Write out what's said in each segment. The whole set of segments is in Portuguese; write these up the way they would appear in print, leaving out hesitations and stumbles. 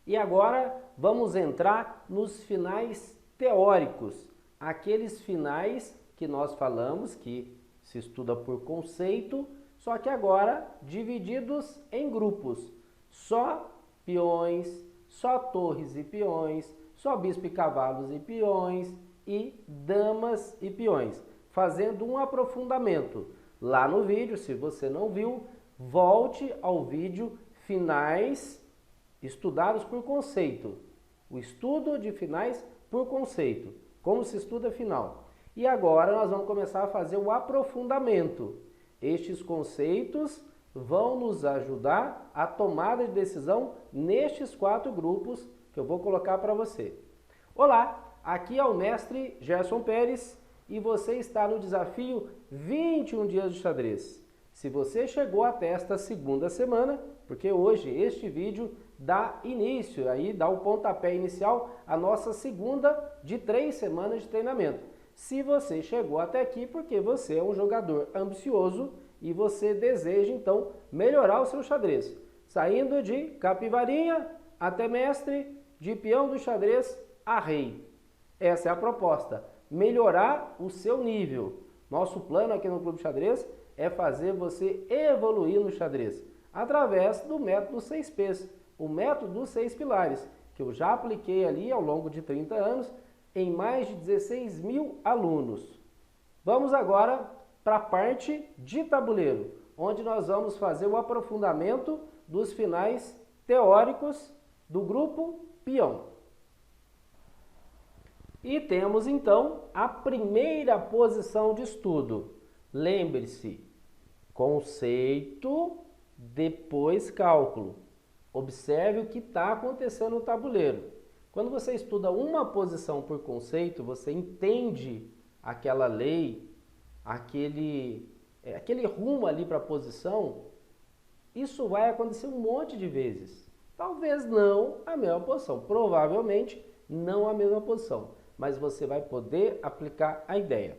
E agora vamos entrar nos finais teóricos, aqueles finais que nós falamos que se estuda por conceito, só que agora divididos em grupos. Só peões, só torres e peões, só bispo e cavalos e peões e damas e peões, fazendo um aprofundamento. Lá no vídeo, se você não viu, volte ao vídeo finais estudados por conceito. O estudo de finais por conceito. Como se estuda final. E agora nós vamos começar a fazer o aprofundamento. Estes conceitos vão nos ajudar a tomada de decisão nestes 4 grupos que eu vou colocar para você. Olá, aqui é o mestre Gerson Pérez e você está no desafio 21 dias de xadrez. Se você chegou até esta segunda semana, porque hoje este vídeo dá início, aí dá o pontapé inicial à nossa segunda de 3 semanas de treinamento. Se você chegou até aqui, porque você é um jogador ambicioso e você deseja então melhorar o seu xadrez, saindo de capivarinha até mestre, de peão do xadrez a rei. Essa é a proposta, melhorar o seu nível. Nosso plano aqui no Clube Xadrez é fazer você evoluir no xadrez, através do método 6Ps, o método dos 6 pilares, que eu já apliquei ali ao longo de 30 anos, em mais de 16 mil alunos. Vamos agora para a parte de tabuleiro, onde nós vamos fazer o aprofundamento dos finais teóricos do grupo peão. E temos então a primeira posição de estudo. Lembre-se, conceito, depois cálculo. Observe o que está acontecendo no tabuleiro. Quando você estuda uma posição por conceito, você entende aquela lei, aquele rumo ali para a posição, isso vai acontecer um monte de vezes. Talvez não a mesma posição, provavelmente não a mesma posição, mas você vai poder aplicar a ideia.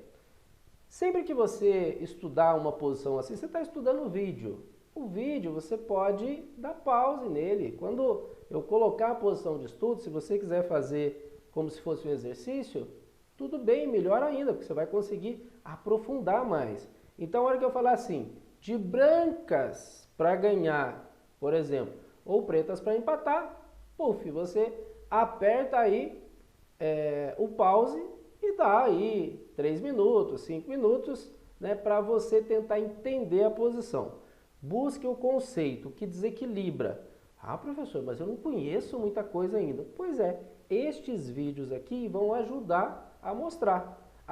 Sempre que você estudar uma posição assim, você está estudando o vídeo. O vídeo você pode dar pause nele. Quando eu colocar a posição de estudo, se você quiser fazer como se fosse um exercício, tudo bem, melhor ainda, porque você vai conseguir aprofundar mais. Então, a hora que eu falar assim, de brancas para ganhar, por exemplo, ou pretas para empatar, puf, você aperta aí o pause e dá aí 3 minutos, 5 minutos, né, para você tentar entender a posição. Busque o conceito que desequilibra. Ah, professor, mas eu não conheço muita coisa ainda. Pois é, estes vídeos aqui vão ajudar a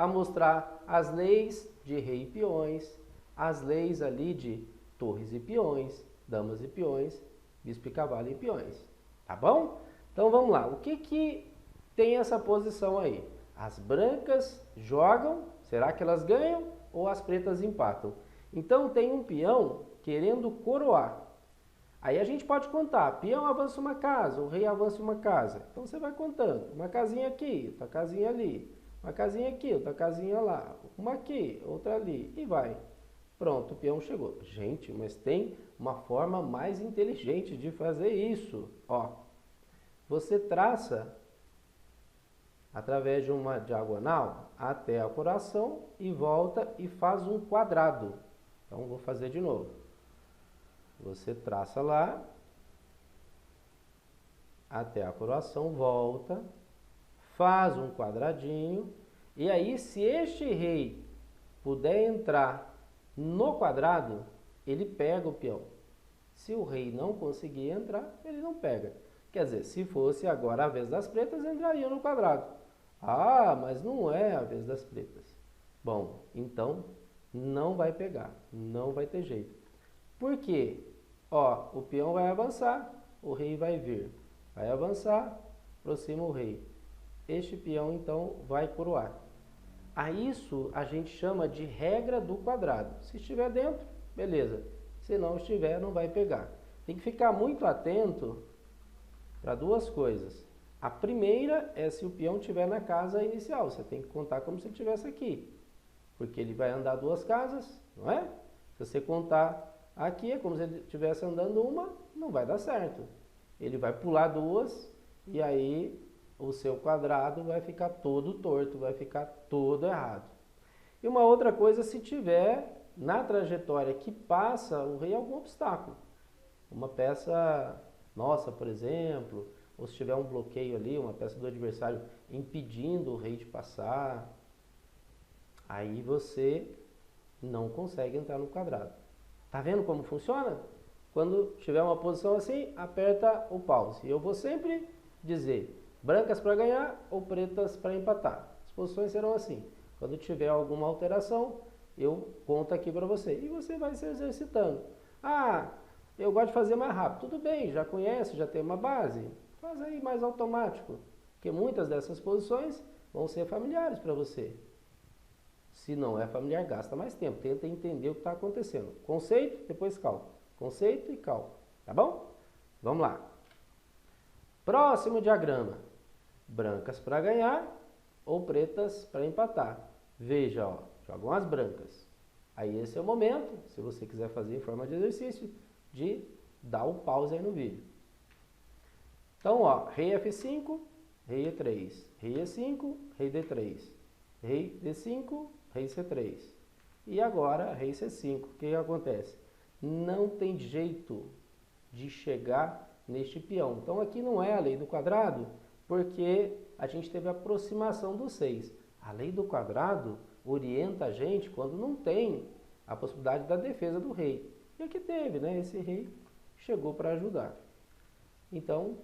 mostrar as leis de rei e peões, as leis ali de torres e peões, damas e peões, bispo e cavalo e peões. Tá bom? Então vamos lá. O que tem essa posição aí? As brancas jogam, será que elas ganham ou as pretas empatam? Então tem um peão querendo coroar. Aí a gente pode contar, peão avança uma casa, o rei avança uma casa. Então você vai contando, uma casinha aqui, outra casinha ali, uma casinha aqui, outra casinha lá, uma aqui, outra ali, e vai. Pronto, o peão chegou. Gente, mas tem uma forma mais inteligente de fazer isso. Ó, você traça através de uma diagonal até a coração e volta e faz um quadrado. Então vou fazer de novo. Você traça lá, até a coroação, volta, faz um quadradinho, e aí se este rei puder entrar no quadrado, ele pega o peão. Se o rei não conseguir entrar, ele não pega. Quer dizer, se fosse agora a vez das pretas, entraria no quadrado. Ah, mas não é a vez das pretas. Bom, então não vai pegar, não vai ter jeito. Por quê? Ó, o peão vai avançar, o rei vai vir. Vai avançar, aproxima o rei. Este peão, então, vai coroar. A isso a gente chama de regra do quadrado. Se estiver dentro, beleza. Se não estiver, não vai pegar. Tem que ficar muito atento para 2 coisas. A primeira é se o peão estiver na casa inicial. Você tem que contar como se ele estivesse aqui. Porque ele vai andar 2 casas, não é? Se você contar aqui, é como se ele estivesse andando uma, não vai dar certo. ele vai pular duas e aí o seu quadrado vai ficar todo torto, vai ficar todo errado. E uma outra coisa, se tiver na trajetória que passa o rei algum obstáculo. Uma peça nossa, por exemplo, ou se tiver um bloqueio ali, uma peça do adversário impedindo o rei de passar, aí você não consegue entrar no quadrado. Tá vendo como funciona? Quando tiver uma posição assim, aperta o pause. Eu vou sempre dizer brancas para ganhar ou pretas para empatar. As posições serão assim. Quando tiver alguma alteração, eu conto aqui para você. E você vai se exercitando. Ah, eu gosto de fazer mais rápido. Tudo bem, já conhece, já tem uma base. Faz aí mais automático. Porque muitas dessas posições vão ser familiares para você. Se não é familiar, gasta mais tempo. Tenta entender o que está acontecendo. Conceito, depois cálculo. Conceito e cálculo. Tá bom? Vamos lá. Próximo diagrama. Brancas para ganhar ou pretas para empatar. Veja, ó, jogam as brancas. Aí esse é o momento, se você quiser fazer em forma de exercício, de dar o pause aí no vídeo. Então, ó, rei F5, rei E3, rei E5, rei D3, rei D5, rei C3. E agora, rei C5. O que acontece? Não tem jeito de chegar neste peão. Então, aqui não é a lei do quadrado, porque a gente teve a aproximação dos 6. A lei do quadrado orienta a gente quando não tem a possibilidade da defesa do rei. E aqui teve, né? Esse rei chegou para ajudar. Então,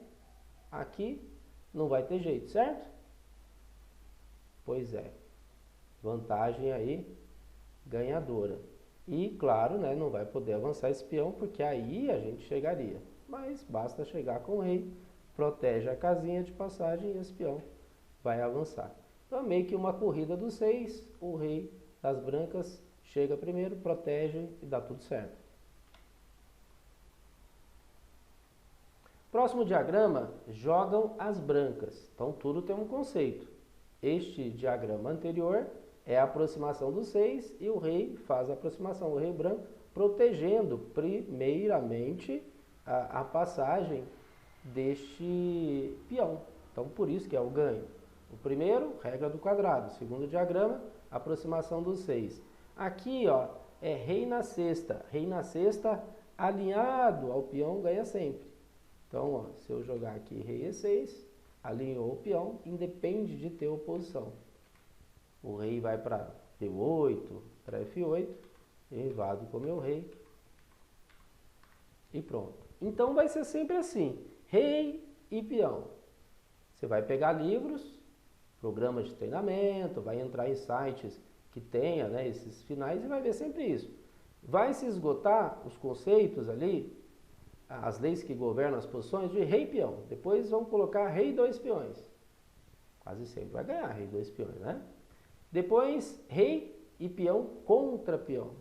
aqui não vai ter jeito, certo? Pois é. Vantagem aí, ganhadora. E, claro, né, não vai poder avançar esse peão, porque aí a gente chegaria. Mas basta chegar com o rei, protege a casinha de passagem e esse peão vai avançar. Então é meio que uma corrida dos 6, o rei das brancas chega primeiro, protege e dá tudo certo. Próximo diagrama, jogam as brancas. Então tudo tem um conceito. Este diagrama anterior é a aproximação dos 6 e o rei faz a aproximação, o rei branco, protegendo primeiramente a passagem deste peão. Então por isso que é o ganho. O primeiro, regra do quadrado. O segundo diagrama, aproximação dos 6. Aqui, ó, é rei na cesta. Rei na cesta alinhado ao peão ganha sempre. Então, ó, se eu jogar aqui rei E6, alinhou o peão, independe de ter oposição. O rei vai para D8, para F8, eu invado com o meu rei e pronto. Então vai ser sempre assim, rei e peão. Você vai pegar livros, programas de treinamento, vai entrar em sites que tenha, né, esses finais e vai ver sempre isso. Vai se esgotar os conceitos ali, as leis que governam as posições de rei e peão. Depois vão colocar rei e 2 peões. Quase sempre vai ganhar rei e 2 peões, né? Depois, rei e peão contra peão.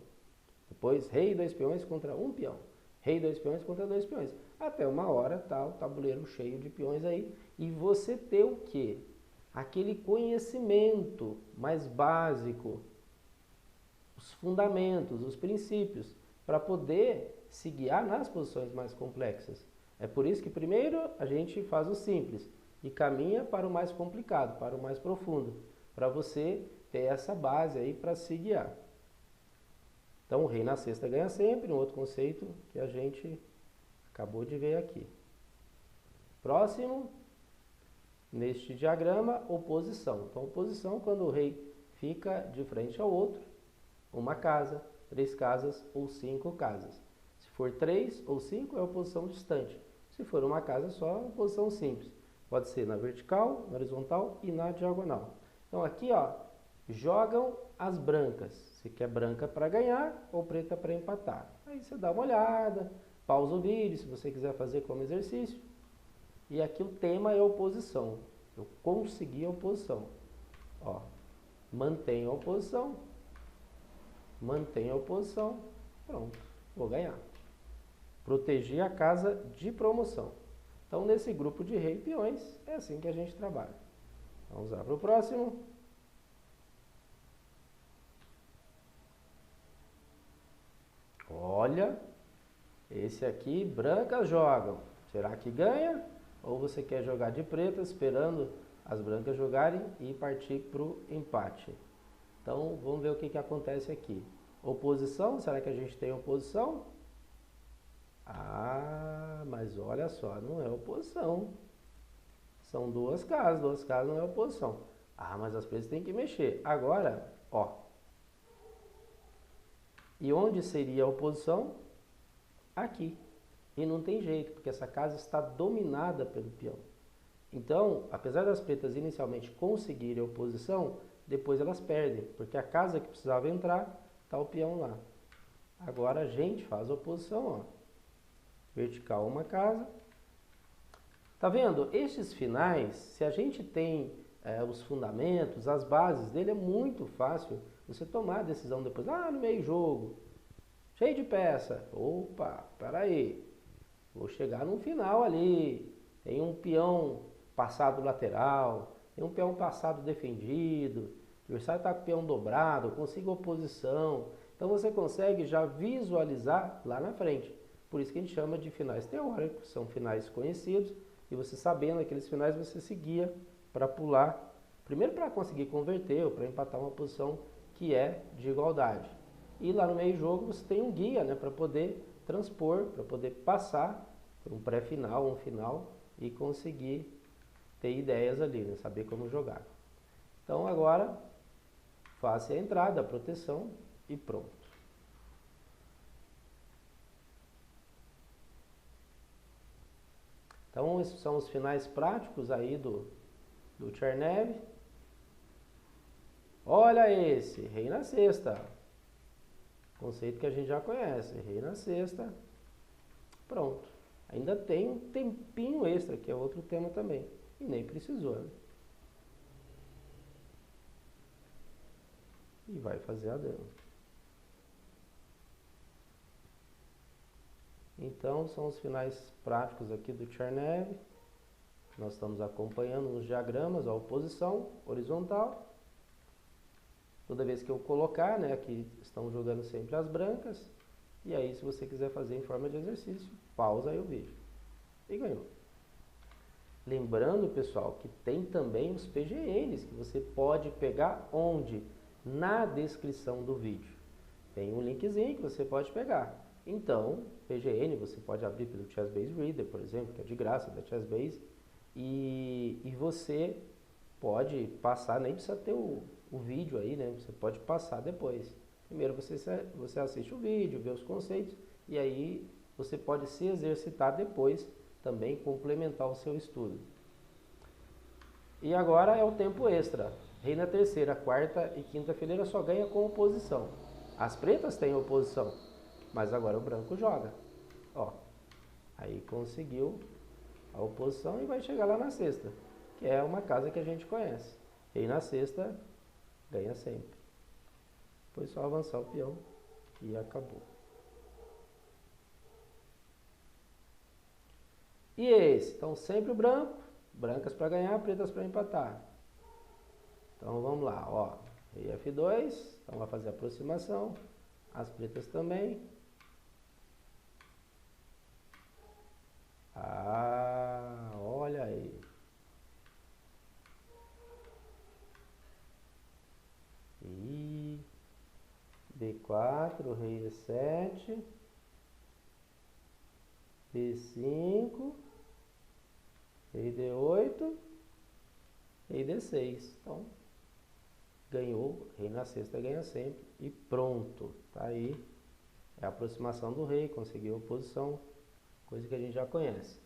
Depois, rei e 2 peões contra um peão. Rei e 2 peões contra 2 peões. Até uma hora tá o tabuleiro cheio de peões aí. E você ter o quê? Aquele conhecimento mais básico, os fundamentos, os princípios, para poder se guiar nas posições mais complexas. É por isso que primeiro a gente faz o simples e caminha para o mais complicado, para o mais profundo, para você ter essa base aí para se guiar. Então o rei na cesta ganha sempre, um outro conceito que a gente acabou de ver aqui. Próximo, neste diagrama, oposição. Então oposição quando o rei fica de frente ao outro, uma casa, 3 casas ou 5 casas. Se for 3 ou 5 é oposição distante. Se for uma casa só, é oposição simples. Pode ser na vertical, na horizontal e na diagonal. Então aqui, ó, jogam as brancas. Você quer branca para ganhar ou preta para empatar. Aí você dá uma olhada, pausa o vídeo se você quiser fazer como exercício. E aqui o tema é oposição. Eu consegui a oposição. Ó, mantenho a oposição. Mantenho a oposição. Pronto, vou ganhar. Proteger a casa de promoção. Então, nesse grupo de rei e peões, é assim que a gente trabalha. Vamos lá para o próximo. Olha, esse aqui, brancas jogam. Será que ganha? Ou você quer jogar de pretas, esperando as brancas jogarem e partir para o empate? Então, vamos ver o que acontece aqui. Oposição, será que a gente tem oposição? Ah, mas olha só, não é oposição. São duas casas não é oposição. Ah, mas as pretas têm que mexer. Agora, ó. E onde seria a oposição? Aqui. E não tem jeito, porque essa casa está dominada pelo peão. Então, apesar das pretas inicialmente conseguirem a oposição, depois elas perdem, porque a casa que precisava entrar, está o peão lá. Agora a gente faz a oposição, ó. Vertical uma casa. Tá vendo? Estes finais, se a gente tem os fundamentos, as bases dele, é muito fácil você tomar a decisão depois. Ah, no meio jogo, cheio de peça. Opa, peraí, vou chegar no final ali. Tem um peão passado lateral, tem um peão passado defendido, o adversário está com o peão dobrado, eu consigo oposição. Então você consegue já visualizar lá na frente. Por isso que a gente chama de finais teóricos, são finais conhecidos. E você sabendo aqueles finais, você seguia para pular. Primeiro para conseguir converter ou para empatar uma posição que é de igualdade. E lá no meio jogo você tem um guia, né, para poder transpor, para poder passar por um pré-final, um final e conseguir ter ideias ali, né, saber como jogar. Então agora faça a entrada, a proteção e pronto. Então, esses são os finais práticos aí do Chernev. Olha esse, rei na cesta. Conceito que a gente já conhece, rei na cesta. Pronto. Ainda tem um tempinho extra, que é outro tema também. E nem precisou, né? E vai fazer a dama. Então, são os finais práticos aqui do Chernev. Nós estamos acompanhando nos diagramas a oposição horizontal. Toda vez que eu colocar, né, aqui estão jogando sempre as brancas. E aí, se você quiser fazer em forma de exercício, pausa aí o vídeo. E ganhou. Lembrando, pessoal, que tem também os PGNs que você pode pegar onde? Na descrição do vídeo. Tem um linkzinho que você pode pegar. Então, PGN você pode abrir pelo Chessbase Reader, por exemplo, que é de graça da Chessbase, e você pode passar, nem precisa ter o vídeo aí, né? Você pode passar depois. Primeiro você assiste o vídeo, vê os conceitos, e aí você pode se exercitar depois, também complementar o seu estudo. E agora é o tempo extra. Rei na terceira, quarta e quinta fileira só ganha com oposição. As pretas têm oposição. Mas agora o branco joga. Ó, aí conseguiu a oposição e vai chegar lá na sexta, que é uma casa que a gente conhece. Rei na sexta ganha sempre. Foi só avançar o peão e acabou. E esse? Então sempre o branco, brancas para ganhar, pretas para empatar. Então vamos lá, ó. Rei F2, então vai fazer a aproximação. As pretas também. Ah, olha aí. E B4, rei E7, B5, rei D8, rei D6. Então, ganhou, rei na sexta ganha sempre e pronto. Tá aí, é a aproximação do rei, conseguiu a oposição, coisa que a gente já conhece.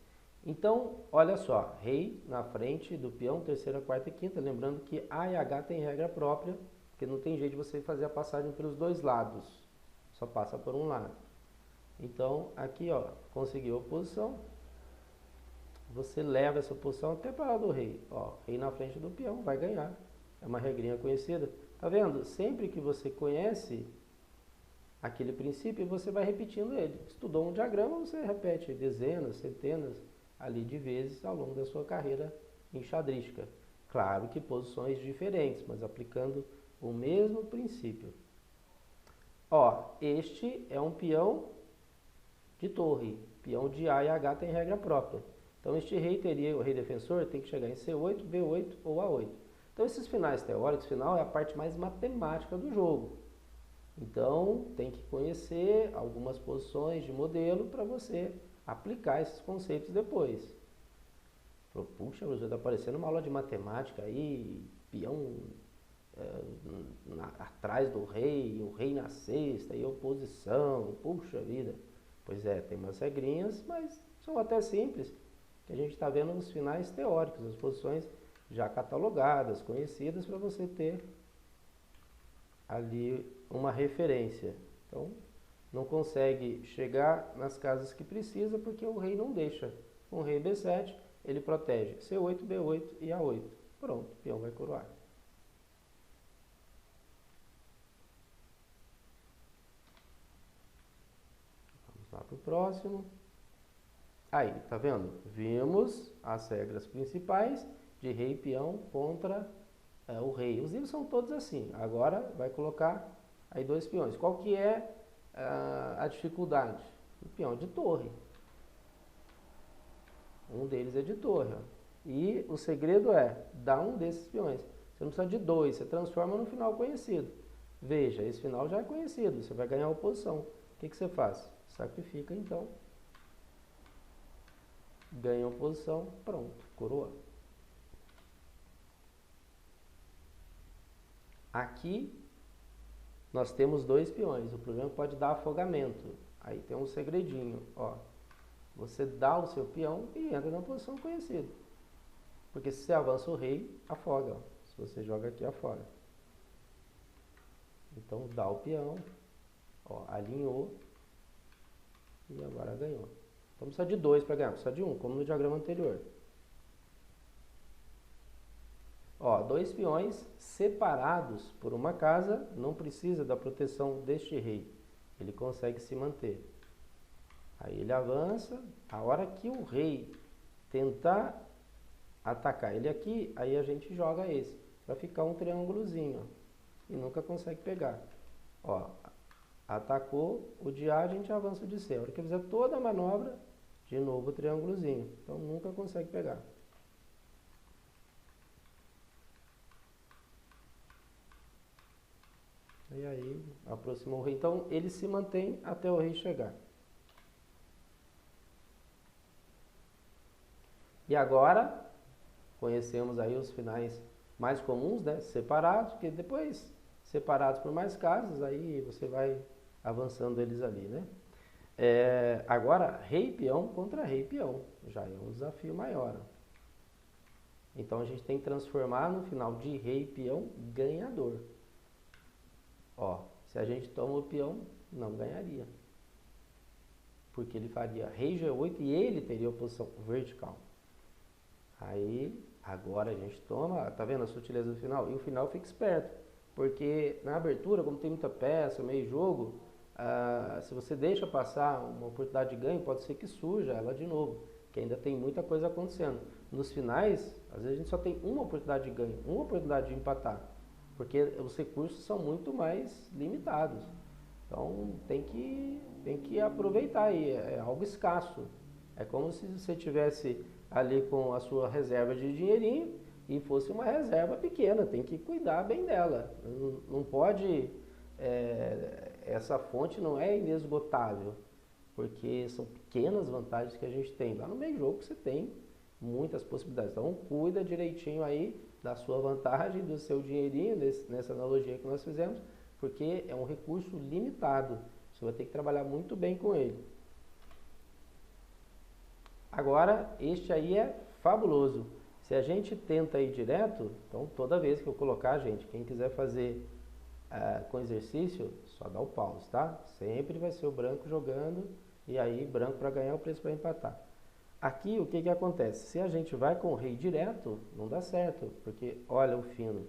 Então, olha só, rei na frente do peão, terceira, quarta e quinta. Lembrando que A e H tem regra própria, porque não tem jeito de você fazer a passagem pelos dois lados. Só passa por um lado. Então, aqui, ó, conseguiu a posição. Você leva essa posição até para lá do rei. Ó, rei na frente do peão, vai ganhar. É uma regrinha conhecida. Tá vendo? Sempre que você conhece aquele princípio, você vai repetindo ele. Estudou um diagrama, você repete dezenas, centenas ali de vezes ao longo da sua carreira enxadrística. Claro que posições diferentes, mas aplicando o mesmo princípio. Ó, este é um peão de torre. peão de A e H tem regra própria. Então este rei teria, o rei defensor tem que chegar em C8, B8 ou A8. Então esses finais teóricos, final é a parte mais matemática do jogo. Então tem que conhecer algumas posições de modelo para você aplicar esses conceitos depois. Puxa, você está parecendo uma aula de matemática aí, peão atrás do rei, o rei na sexta e oposição, puxa vida. Pois é, tem umas regrinhas, mas são até simples, que a gente está vendo nos finais teóricos, as posições já catalogadas, conhecidas, para você ter ali uma referência. Então, não consegue chegar nas casas que precisa porque o rei não deixa. Com o rei B7, ele protege C8, B8 e A8. Pronto, o peão vai coroar. Vamos lá para o próximo. Aí, tá vendo? Vimos as regras principais de rei e peão contra o rei. Os livros são todos assim. Agora vai colocar aí dois peões. Qual que é a dificuldade? O peão de torre. Um deles é de torre. Ó. E o segredo é dar um desses peões. Você não precisa de dois, você transforma no final conhecido. Veja, esse final já é conhecido, você vai ganhar a oposição. O que você faz? Sacrifica então. Ganha a oposição, pronto, coroa. Aqui nós temos dois peões. O problema pode dar afogamento. Aí tem um segredinho, ó. Você dá o seu peão e entra na posição conhecida. Porque se você avança o rei, afoga. Ó. Se você joga aqui, afoga. Então dá o peão, ó, alinhou e agora ganhou. Então precisa de dois para ganhar, precisa de um, como no diagrama anterior. Ó, dois peões separados por uma casa, não precisa da proteção deste rei. Ele consegue se manter. Aí ele avança, a hora que o rei tentar atacar ele aqui, aí a gente joga esse, para ficar um triângulozinho, ó, e nunca consegue pegar. Ó, atacou o de A, a gente avança o de C. A hora que fizer toda a manobra, de novo o triângulozinho. Então nunca consegue pegar. E aí aproximou o rei. Então ele se mantém até o rei chegar. E agora conhecemos aí os finais mais comuns, né? Separados, porque depois separados por mais casas, aí você vai avançando eles ali, né? Agora, rei peão contra rei peão, já é um desafio maior. Então a gente tem que transformar no final de rei peão ganhador. Ó, se a gente toma o peão, não ganharia. Porque ele faria rei G8 e ele teria oposição vertical. Aí, agora a gente toma, tá vendo a sutileza do final? E o final fica esperto, porque na abertura, como tem muita peça, meio jogo, se você deixa passar uma oportunidade de ganho, pode ser que surja ela de novo, que ainda tem muita coisa acontecendo. Nos finais, às vezes a gente só tem uma oportunidade de ganho, uma oportunidade de empatar, porque os recursos são muito mais limitados. Então tem que aproveitar aí, é algo escasso. É como se você tivesse ali com a sua reserva de dinheirinho e fosse uma reserva pequena, tem que cuidar bem dela. Não pode, essa fonte não é inesgotável, porque são pequenas vantagens que a gente tem. Lá no meio jogo você tem muitas possibilidades, então cuida direitinho aí da sua vantagem, do seu dinheirinho, nessa analogia que nós fizemos, porque é um recurso limitado, você vai ter que trabalhar muito bem com ele. Agora, este aí é fabuloso. Se a gente tenta ir direto, então toda vez que eu colocar, gente, quem quiser fazer com exercício, só dá o pause, tá? Sempre vai ser o branco jogando e aí branco para ganhar, o preço para empatar. Aqui o que acontece? Se a gente vai com o rei direto, não dá certo, porque olha o fino,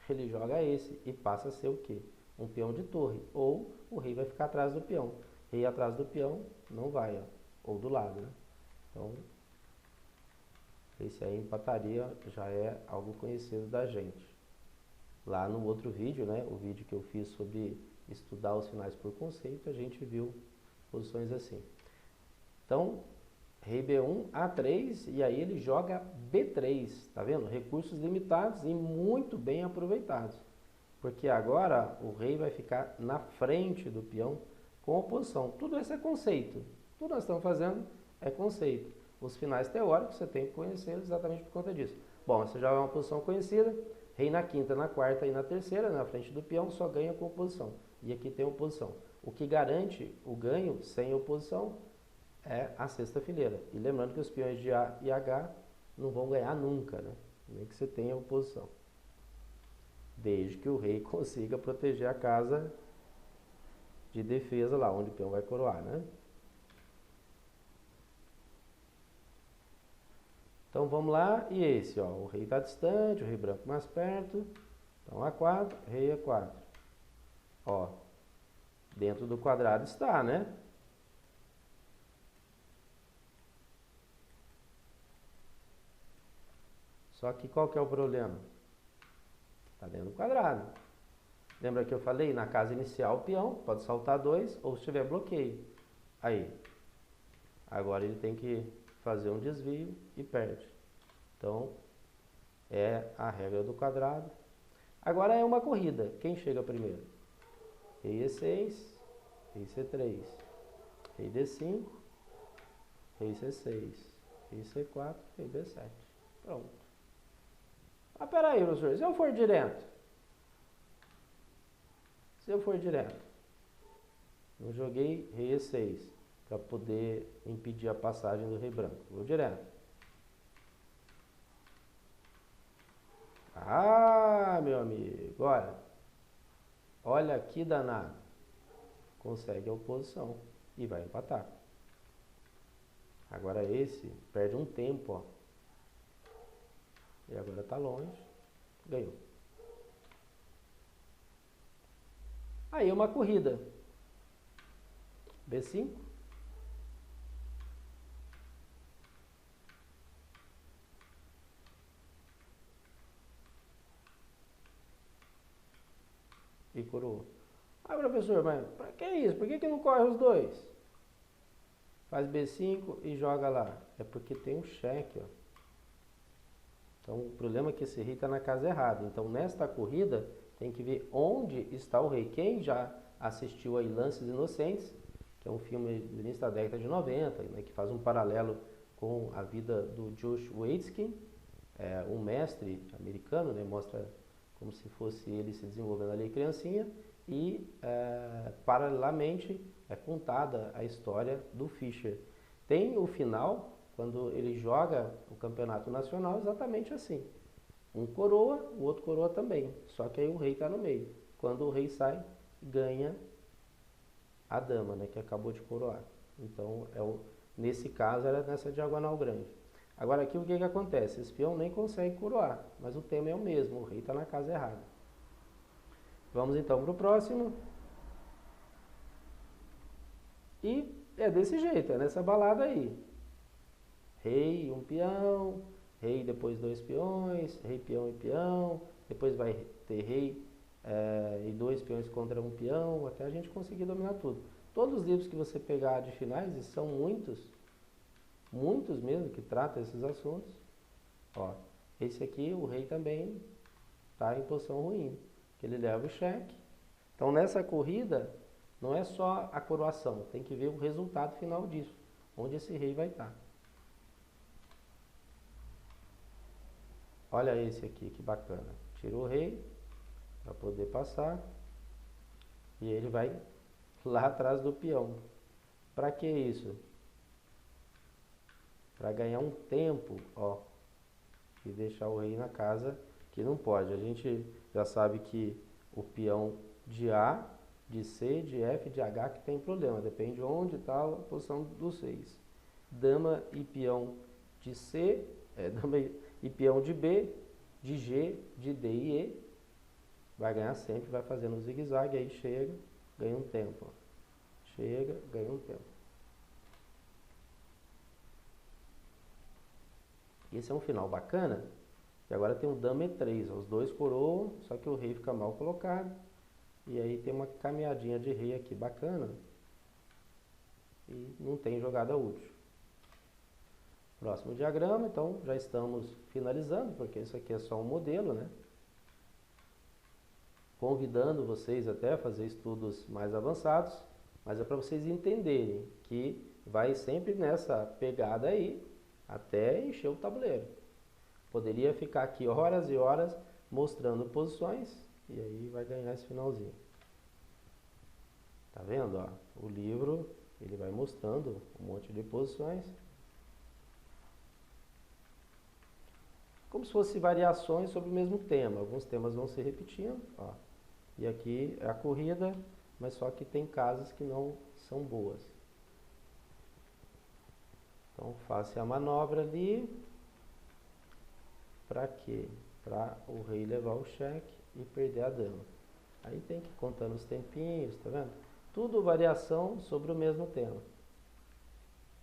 ele joga esse e passa a ser o quê? Um peão de torre, ou o rei vai ficar atrás do peão. Rei atrás do peão não vai, ó, ou do lado, né? Então, esse aí empataria, já é algo conhecido da gente. Lá no outro vídeo, né, o vídeo que eu fiz sobre estudar os finais por conceito, a gente viu posições assim. Então, rei B1, A3, e aí ele joga B3, tá vendo? Recursos limitados e muito bem aproveitados. Porque agora o rei vai ficar na frente do peão com oposição. Tudo isso é conceito. Tudo que nós estamos fazendo é conceito. Os finais teóricos você tem que conhecer exatamente por conta disso. Bom, essa já é uma posição conhecida. Rei na quinta, na quarta e na terceira, na frente do peão, só ganha com oposição. E aqui tem oposição. O que garante o ganho sem oposição é a sexta fileira. E lembrando que os peões de A e H não vão ganhar nunca, né? Nem que você tenha oposição. Desde que o rei consiga proteger a casa de defesa lá, onde o peão vai coroar, né? Então vamos lá, e esse, ó, o rei está distante, o rei branco mais perto. Então A4, rei A4. Ó, dentro do quadrado está, né? Só que qual que é o problema? Está dentro do quadrado. Lembra que eu falei? Na casa inicial o peão pode saltar 2 ou se tiver bloqueio. Aí, agora ele tem que fazer um desvio e perde. Então, é a regra do quadrado. Agora é uma corrida. Quem chega primeiro? Rei E6, rei C3, rei D5, rei C6, rei C4, rei B7. Pronto. Ah, peraí, professor, se eu for direto? Se eu for direto? Eu joguei rei E6 para poder impedir a passagem do rei branco. Vou direto. Ah, meu amigo, olha que danado. Consegue a oposição e vai empatar. Agora esse perde um tempo, ó. E agora está longe, ganhou. Aí uma corrida. B5. E coroou. Ah, professor, mas para que isso? Por que não corre os dois? Faz B5 e joga lá. É porque tem um cheque, ó. Então o problema é que esse rei está na casa errada. Então nesta corrida tem que ver onde está o rei. Quem já assistiu aí Lances Inocentes, que é um filme do início da década de 90, né, que faz um paralelo com a vida do Josh Waitzkin, um mestre americano, né, mostra como se fosse ele se desenvolvendo ali criancinha, e paralelamente é contada a história do Fischer. Tem o final, quando ele joga o campeonato nacional, exatamente assim. Um coroa, o outro coroa também, só que aí o rei está no meio. Quando o rei sai, ganha a dama, né, que acabou de coroar. Então, nesse caso, era nessa diagonal grande. Agora aqui o que acontece? Esse peão nem consegue coroar, mas o tema é o mesmo, o rei está na casa errada. Vamos então para o próximo. E é desse jeito, é nessa balada aí. Rei, um peão, rei depois 2 peões, rei, peão e peão, depois vai ter rei e 2 peões contra um peão, até a gente conseguir dominar tudo. Todos os livros que você pegar de finais, e são muitos mesmo, que tratam esses assuntos. Ó, esse aqui, o rei também está em posição ruim, que ele leva o cheque. Então nessa corrida, não é só a coroação, tem que ver o resultado final disso, onde esse rei vai estar. Olha esse aqui, que bacana. Tira o rei para poder passar e ele vai lá atrás do peão. Para que isso? Para ganhar um tempo, ó, e deixar o rei na casa, que não pode. A gente já sabe que o peão de A, de C, de F, de H que tem problema, depende de onde está a posição dos reis. Dama e peão de C, dama e peão de B, de G, de D e E, vai ganhar sempre, vai fazendo um zigue-zague, aí chega, ganha um tempo. Ó. Chega, ganha um tempo. Esse é um final bacana, que agora tem um dama E3, os dois coroam, só que o rei fica mal colocado, e aí tem uma caminhadinha de rei aqui bacana, e não tem jogada útil. Próximo diagrama, então já estamos finalizando, porque isso aqui é só um modelo, né? Convidando vocês até a fazer estudos mais avançados, mas é para vocês entenderem que vai sempre nessa pegada aí, até encher o tabuleiro. Poderia ficar aqui horas e horas mostrando posições, e aí vai ganhar esse finalzinho. Tá vendo? Ó? O livro, ele vai mostrando um monte de posições. Como se fossem variações sobre o mesmo tema. Alguns temas vão se repetindo. Ó. E aqui é a corrida, mas só que tem casas que não são boas. Então faça a manobra ali. Para quê? Para o rei levar o cheque e perder a dama. Aí tem que ir contando os tempinhos, tá vendo? Tudo variação sobre o mesmo tema.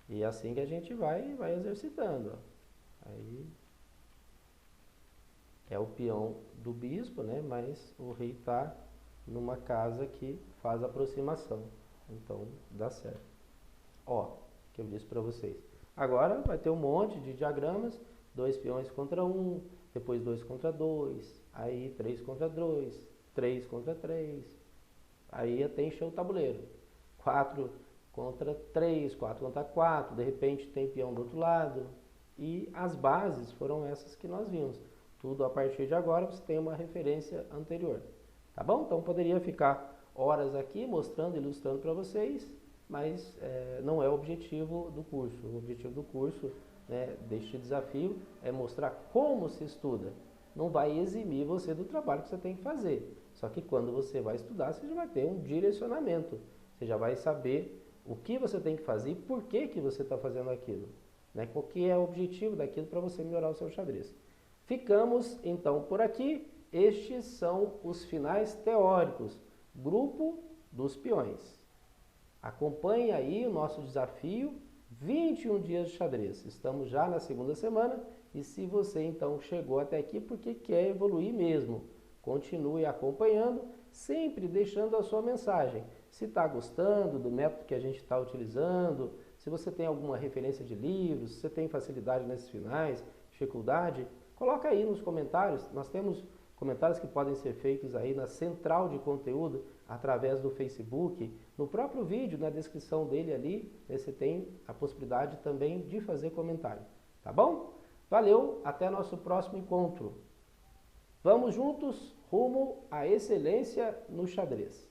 E é assim que a gente vai exercitando. Ó. Aí é o peão do bispo, né? Mas o rei está numa casa que faz aproximação. Então dá certo. Ó, que eu disse para vocês. Agora vai ter um monte de diagramas. 2 peões contra 1, depois 2 contra 2, aí 3 contra 2, 3 contra 3, aí até encher o tabuleiro. 4 contra 3, 4 contra 4, de repente tem peão do outro lado. E as bases foram essas que nós vimos. Tudo a partir de agora você tem uma referência anterior. Tá bom? Então poderia ficar horas aqui mostrando, ilustrando para vocês, mas não é o objetivo do curso. O objetivo do curso, né, deste desafio é mostrar como se estuda. Não vai eximir você do trabalho que você tem que fazer. Só que quando você vai estudar, você já vai ter um direcionamento. Você já vai saber o que você tem que fazer e por que que você está fazendo aquilo. Né? Qual que é o objetivo daquilo para você melhorar o seu xadrez. Ficamos então por aqui. Estes são os finais teóricos. Grupo dos peões. Acompanhe aí o nosso desafio. 21 dias de xadrez. Estamos já na segunda semana e se você então chegou até aqui porque quer evoluir mesmo, continue acompanhando, sempre deixando a sua mensagem. Se está gostando do método que a gente está utilizando, se você tem alguma referência de livros, se você tem facilidade nesses finais, dificuldade, coloca aí nos comentários. Nós temos comentários que podem ser feitos aí na central de conteúdo através do Facebook. No próprio vídeo, na descrição dele ali, você tem a possibilidade também de fazer comentário. Tá bom? Valeu, até nosso próximo encontro. Vamos juntos rumo à excelência no xadrez.